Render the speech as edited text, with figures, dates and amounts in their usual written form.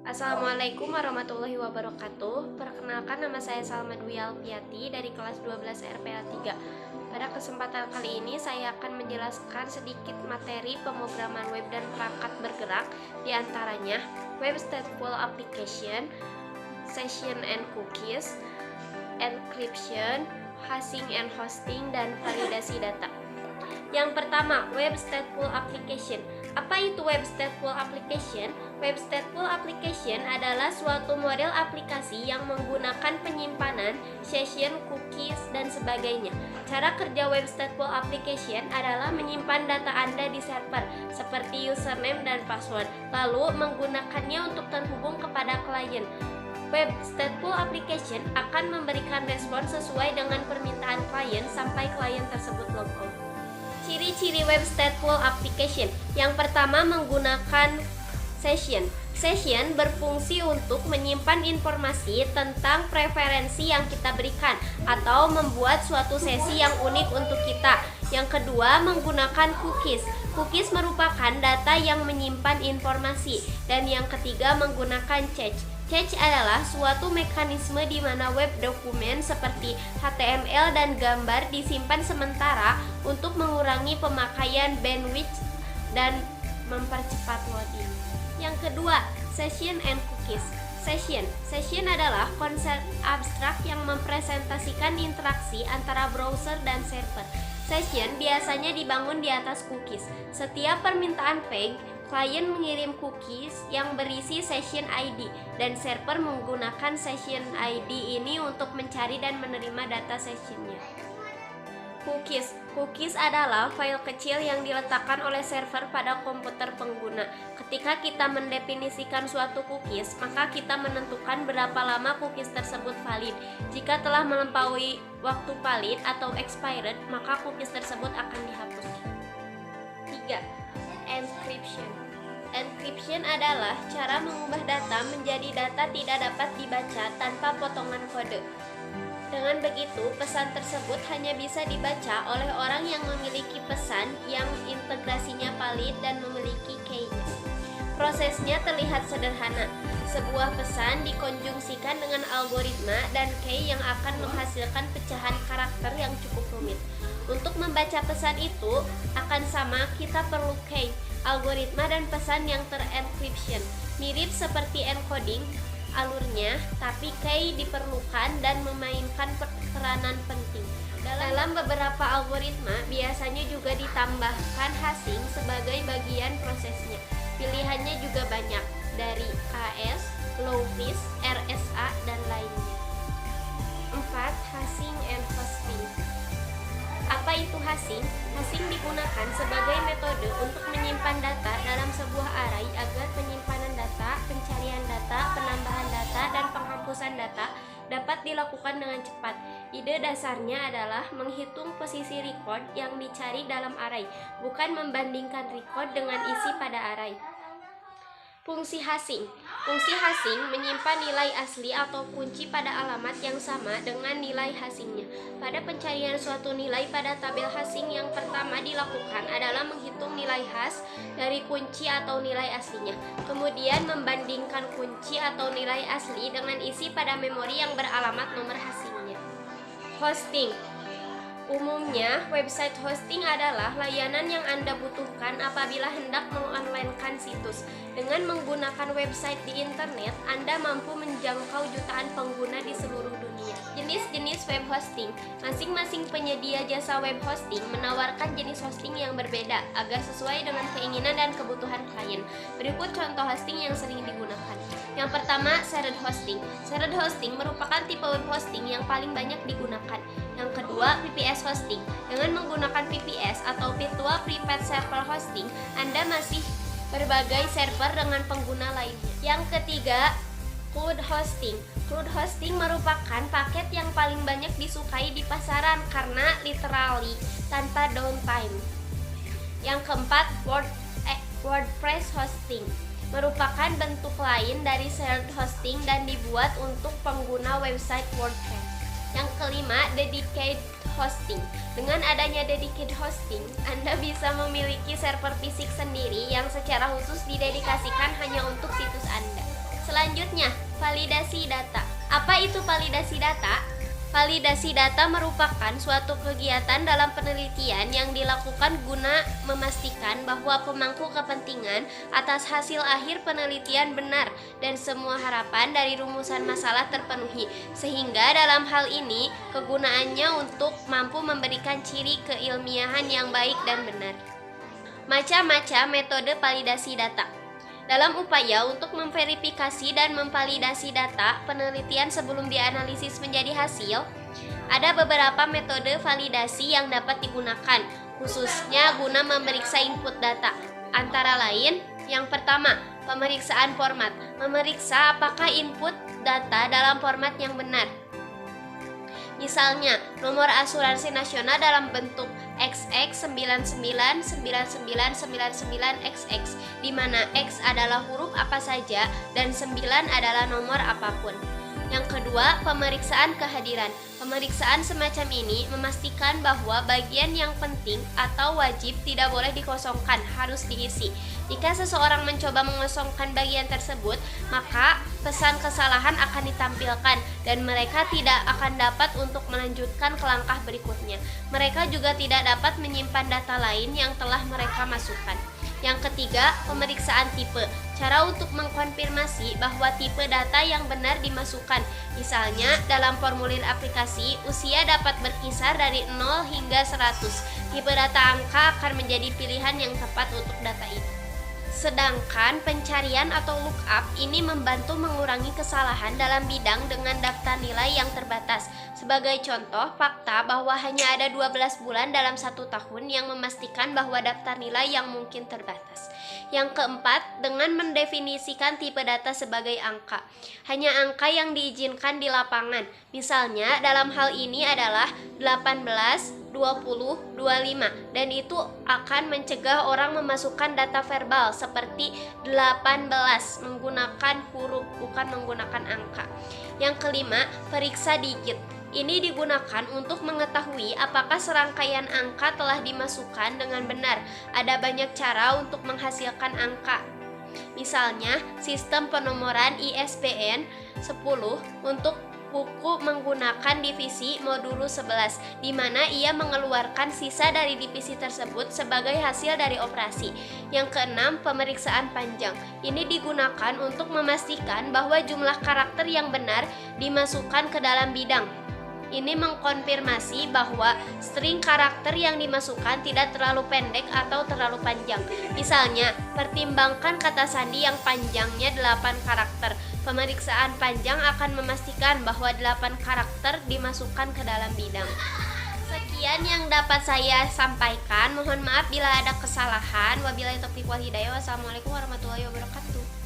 Assalamualaikum warahmatullahi wabarakatuh. Perkenalkan, nama saya Salma Dwi Alfiati dari kelas 12 RPL 3. Pada kesempatan kali ini saya akan menjelaskan sedikit materi pemrograman web dan perangkat bergerak, diantaranya web stateful application, session and cookies, encryption, hashing and hosting, dan validasi data. Yang pertama, web stateful application. Apa itu web stateful application? Web stateful application adalah suatu model aplikasi yang menggunakan penyimpanan, session, cookies, dan sebagainya. Cara kerja web stateful application adalah menyimpan data Anda di server, seperti username dan password, lalu menggunakannya untuk terhubung kepada klien. Web stateful application akan memberikan respon sesuai dengan permintaan klien sampai klien tersebut logout. Ciri-ciri web stateful application. Yang pertama, menggunakan session. Session berfungsi untuk menyimpan informasi tentang preferensi yang kita berikan atau membuat suatu sesi yang unik untuk kita. Yang kedua, menggunakan cookies. Cookies merupakan data yang menyimpan informasi. Dan yang ketiga, menggunakan cache. Cache adalah suatu mekanisme di mana web dokumen seperti HTML dan gambar disimpan sementara untuk mengurangi pemakaian bandwidth dan mempercepat loading. Yang kedua, session and cookies. Session adalah konsep abstrak yang mempresentasikan interaksi antara browser dan server. Session biasanya dibangun di atas cookies. Setiap permintaan page, klien mengirim cookies yang berisi session ID dan server menggunakan session ID ini untuk mencari dan menerima data sessionnya. Cookies adalah file kecil yang diletakkan oleh server pada komputer pengguna. Ketika kita mendefinisikan suatu cookies, maka kita menentukan berapa lama cookies tersebut valid. Jika telah melampaui waktu valid atau expired, maka cookies tersebut akan dihapus. 3. Encryption. Encryption adalah cara mengubah data menjadi data tidak dapat dibaca tanpa potongan kode. Dengan begitu, pesan tersebut hanya bisa dibaca oleh orang yang memiliki pesan yang integrasinya valid dan memiliki key-nya. Prosesnya terlihat sederhana. Sebuah pesan dikonjungsikan dengan algoritma dan key yang akan menghasilkan pecahan karakter yang cukup rumit. Untuk membaca pesan itu akan sama, kita perlu key, algoritma, dan pesan yang terencryption. Mirip seperti encoding alurnya, tapi key diperlukan dan memainkan peranan penting. Dalam beberapa algoritma, biasanya juga ditambahkan hashing sebagai bagian prosesnya. Pilihannya juga banyak, dari AES, Low-Fish, RSA, dan lainnya. 4. Hashing and hosting. Apa itu hashing? Hashing digunakan sebagai metode untuk menyimpan data dalam sebuah array agar penyimpanan data, pencarian data, penambahan data, dan penghapusan data dapat dilakukan dengan cepat. Ide dasarnya adalah menghitung posisi record yang dicari dalam array, bukan membandingkan record dengan isi pada array. Fungsi hashing. Fungsi hashing menyimpan nilai asli atau kunci pada alamat yang sama dengan nilai hashingnya. Pada pencarian suatu nilai pada tabel hashing, yang pertama dilakukan adalah menghitung nilai hash dari kunci atau nilai aslinya. Kemudian membandingkan kunci atau nilai asli dengan isi pada memori yang beralamat nomor hashingnya. Hosting. Umumnya, website hosting adalah layanan yang Anda butuhkan apabila hendak mengonlinekan situs. Dengan menggunakan website di internet, Anda mampu menjangkau jutaan pengguna di seluruh dunia. Jenis-jenis web hosting. Masing-masing penyedia jasa web hosting menawarkan jenis hosting yang berbeda agar sesuai dengan keinginan dan kebutuhan klien. Berikut contoh hosting yang sering digunakan. Yang pertama, shared hosting. Shared hosting merupakan tipe web hosting yang paling banyak digunakan. Yang kedua, VPS hosting. Dengan menggunakan VPS atau Virtual Private Server Hosting, Anda masih berbagai server dengan pengguna lainnya. Yang ketiga, cloud hosting. Cloud hosting merupakan paket yang paling banyak disukai di pasaran karena literally tanpa downtime. Yang keempat, WordPress hosting. Merupakan bentuk lain dari shared hosting dan dibuat untuk pengguna website WordPress. Yang kelima, dedicated hosting. Dengan adanya dedicated hosting, Anda bisa memiliki server fisik sendiri yang secara khusus didedikasikan hanya untuk situs Anda. Selanjutnya, validasi data. Apa itu validasi data? Validasi data merupakan suatu kegiatan dalam penelitian yang dilakukan guna memastikan bahwa pemangku kepentingan atas hasil akhir penelitian benar dan semua harapan dari rumusan masalah terpenuhi, sehingga dalam hal ini kegunaannya untuk mampu memberikan ciri keilmiahan yang baik dan benar. Macam-macam metode validasi data. Dalam upaya untuk memverifikasi dan memvalidasi data penelitian sebelum dianalisis menjadi hasil, ada beberapa metode validasi yang dapat digunakan, khususnya guna memeriksa input data. Antara lain, yang pertama, pemeriksaan format. Memeriksa apakah input data dalam format yang benar. Misalnya, nomor asuransi nasional dalam bentuk XX999999XX, di mana X adalah huruf apa saja dan 9 adalah nomor apapun. Yang kedua, pemeriksaan kehadiran. Pemeriksaan semacam ini memastikan bahwa bagian yang penting atau wajib tidak boleh dikosongkan, harus diisi. Jika seseorang mencoba mengosongkan bagian tersebut, maka pesan kesalahan akan ditampilkan dan mereka tidak akan dapat untuk melanjutkan ke langkah berikutnya. Mereka juga tidak dapat menyimpan data lain yang telah mereka masukkan. Yang ketiga, pemeriksaan tipe. Cara untuk mengkonfirmasi bahwa tipe data yang benar dimasukkan. Misalnya, dalam formulir aplikasi, usia dapat berkisar dari 0 hingga 100. Tipe data angka akan menjadi pilihan yang tepat untuk data itu. Sedangkan pencarian atau lookup ini membantu mengurangi kesalahan dalam bidang dengan daftar nilai yang terbatas. Sebagai contoh, fakta bahwa hanya ada 12 bulan dalam 1 tahun yang memastikan bahwa daftar nilai yang mungkin terbatas. Yang keempat, dengan mendefinisikan tipe data sebagai angka. Hanya angka yang diizinkan di lapangan. Misalnya, dalam hal ini adalah 18, 20, 25, dan itu akan mencegah orang memasukkan data verbal seperti 18 menggunakan huruf bukan menggunakan angka. Yang kelima, periksa digit. Ini digunakan untuk mengetahui apakah serangkaian angka telah dimasukkan dengan benar. Ada banyak cara untuk menghasilkan angka. Misalnya, sistem penomoran ISBN 10 untuk buku menggunakan divisi modulus 11, di mana ia mengeluarkan sisa dari divisi tersebut sebagai hasil dari operasi. Yang keenam, pemeriksaan panjang. Ini digunakan untuk memastikan bahwa jumlah karakter yang benar dimasukkan ke dalam bidang. Ini mengkonfirmasi bahwa string karakter yang dimasukkan tidak terlalu pendek atau terlalu panjang. Misalnya, pertimbangkan kata sandi yang panjangnya 8 karakter. Pemeriksaan panjang akan memastikan bahwa 8 karakter dimasukkan ke dalam bidang. Sekian yang dapat saya sampaikan. Mohon maaf bila ada kesalahan. Wabillahi taufiq wal hidayah. Wassalamualaikum warahmatullahi wabarakatuh.